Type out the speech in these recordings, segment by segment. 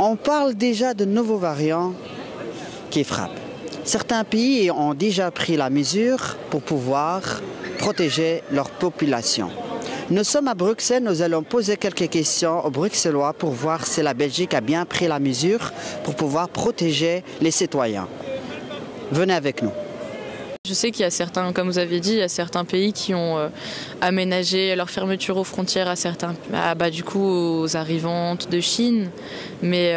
On parle déjà de nouveaux variants qui frappent. Certains pays ont déjà pris la mesure pour pouvoir protéger leur population. Nous sommes à Bruxelles, nous allons poser quelques questions aux Bruxellois pour voir si la Belgique a bien pris la mesure pour pouvoir protéger les citoyens. Venez avec nous. Je sais qu'il y a certains, comme vous avez dit, il y a certains pays qui ont aménagé leur fermeture aux frontières à certains, du coup aux arrivantes de Chine, mais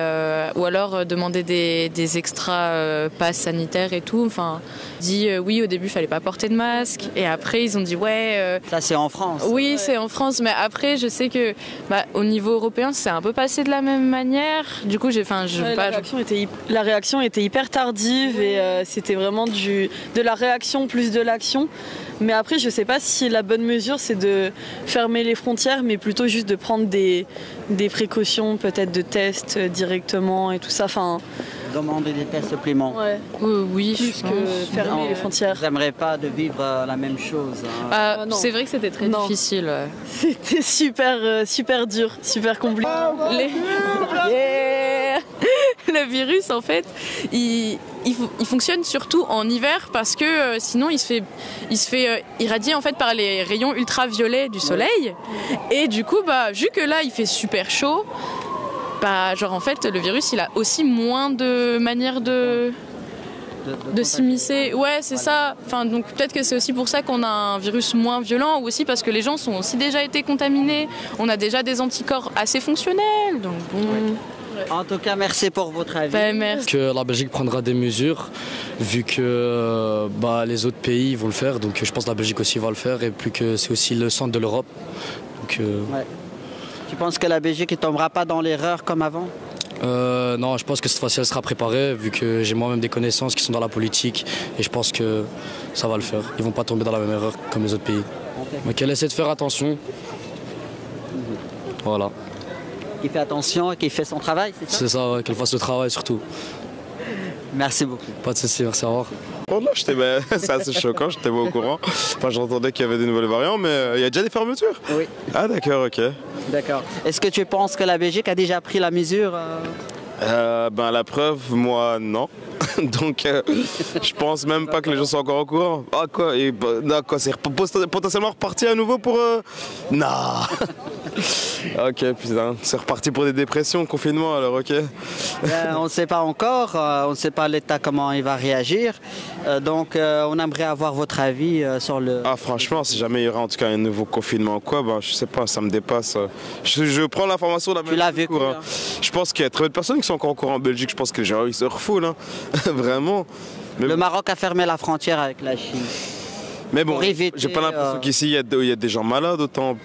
ou alors demander des extra passes sanitaires et tout. Enfin, dit oui, au début il fallait pas porter de masque, et après ils ont dit ouais. Ça c'est en France. Oui, c'est en France, mais après je sais que au niveau européen c'est un peu passé de la même manière. Du coup la réaction était hyper tardive et c'était vraiment de la réaction plus de l'action. Mais après, je ne sais pas si la bonne mesure, c'est de fermer les frontières, mais plutôt juste de prendre des précautions, peut-être de tests directement et tout ça. Enfin, demander des tests supplémentaires. Ouais. Oui, plus que fermer les frontières. Vous n'aimeriez pas de vivre la même chose. C'est vrai que c'était très difficile. Ouais. C'était super dur, super compliqué. Le virus, en fait, il fonctionne surtout en hiver parce que sinon il se fait irradier en fait par les rayons ultraviolets du soleil. Et du coup, vu que là il fait super chaud, en fait le virus il a aussi moins de manières de s'immiscer. Ouais, c'est ça. Enfin, donc peut-être que c'est aussi pour ça qu'on a un virus moins violent, ou aussi parce que les gens sont aussi déjà été contaminés. On a déjà des anticorps assez fonctionnels. Donc bon. Ouais. En tout cas, merci pour votre avis. Merci. Que la Belgique prendra des mesures, vu que les autres pays vont le faire, donc je pense que la Belgique aussi va le faire, et plus que c'est aussi le centre de l'Europe. Ouais. Tu penses que la Belgique ne tombera pas dans l'erreur comme avant ? Non, je pense que cette fois-ci elle sera préparée, vu que j'ai moi-même des connaissances qui sont dans la politique, et je pense que ça va le faire. Ils ne vont pas tomber dans la même erreur comme les autres pays. Mais qu'elle essaie de faire attention. Voilà. Qui fait attention et qui fait son travail, c'est ça ? C'est ça, ouais, qu'elle fasse le travail surtout. Merci beaucoup. Pas de soucis, merci, au revoir. Oh non, c'est assez choquant, je n'étais pas au courant. Enfin, j'entendais qu'il y avait des nouvelles variantes, mais il y a déjà des fermetures ? Oui. Ah d'accord, ok. D'accord. Est-ce que tu penses que la Belgique a déjà pris la mesure La preuve, moi, non. Donc, je pense même pas que les gens sont encore au courant. Ah quoi, c'est potentiellement reparti à nouveau pour... Non. Ok, putain, c'est reparti pour des dépressions, confinement, alors ok. On ne sait pas encore, on ne sait pas l'État comment il va réagir. Donc, on aimerait avoir votre avis sur le... Ah franchement, si jamais il y aura en tout cas un nouveau confinement ou quoi, je sais pas, ça me dépasse. Je prends l'information de la même. Tu l'as vécu, hein. Je pense qu'il y a très peu de personnes qui sont encore au courant en Belgique. Je pense que les gens ils se refoulent, hein. Vraiment. Mais le Maroc a fermé la frontière avec la Chine. Mais bon, j'ai pas l'impression qu'ici il y a des gens malades autant.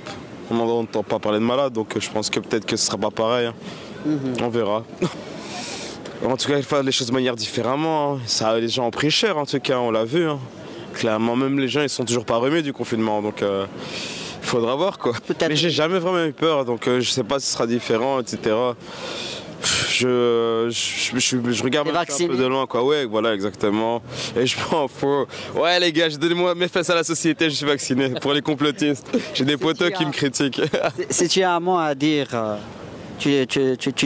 On n'entend pas parler de malades, donc je pense que peut-être que ce sera pas pareil. Hein. On verra. En tout cas, il faut les choses de manière différemment. Hein. Ça, les gens ont pris cher, en tout cas, on l'a vu. Hein. Clairement, même les gens, ils sont toujours pas remis du confinement, donc il faudra voir quoi. Mais j'ai jamais vraiment eu peur, donc je sais pas si ce sera différent, etc. Je regarde un peu de loin, quoi. Ouais, voilà, exactement. Et je m'en fous. Ouais, les gars, donnez-moi mes fesses à la société, je suis vacciné. Pour les complotistes, j'ai des potos qui me critiquent. Si tu as un mot à dire, tu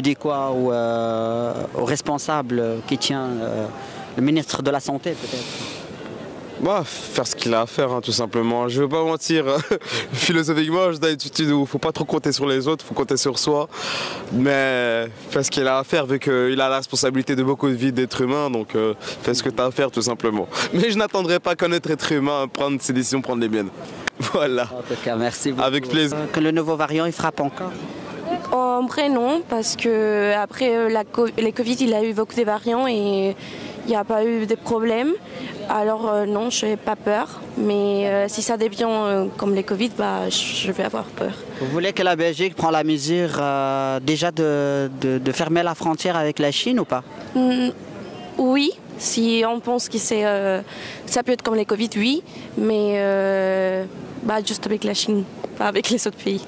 dis quoi au responsable qui tient, le ministre de la Santé, peut-être ? Faire ce qu'il a à faire, hein, tout simplement. Je veux pas mentir, philosophiquement, je dis il ne faut pas trop compter sur les autres, il faut compter sur soi. Mais fais ce qu'il a à faire, vu qu'il a la responsabilité de beaucoup de vies d'êtres humains, donc fais ce que tu as à faire, tout simplement. Mais je n'attendrai pas qu'un autre être humain prenne ses décisions, prendre les miennes. Voilà. En tout cas, merci beaucoup. Avec plaisir. Que le nouveau variant, il frappe encore ? En vrai, non, parce que après les Covid, il a eu beaucoup de variants et il n'y a pas eu de problème. Alors non, je n'ai pas peur, mais si ça devient comme les Covid, je vais avoir peur. Vous voulez que la Belgique prenne la mesure déjà de fermer la frontière avec la Chine ou pas ? Oui, si on pense que ça peut être comme les Covid, oui, mais juste avec la Chine, pas avec les autres pays.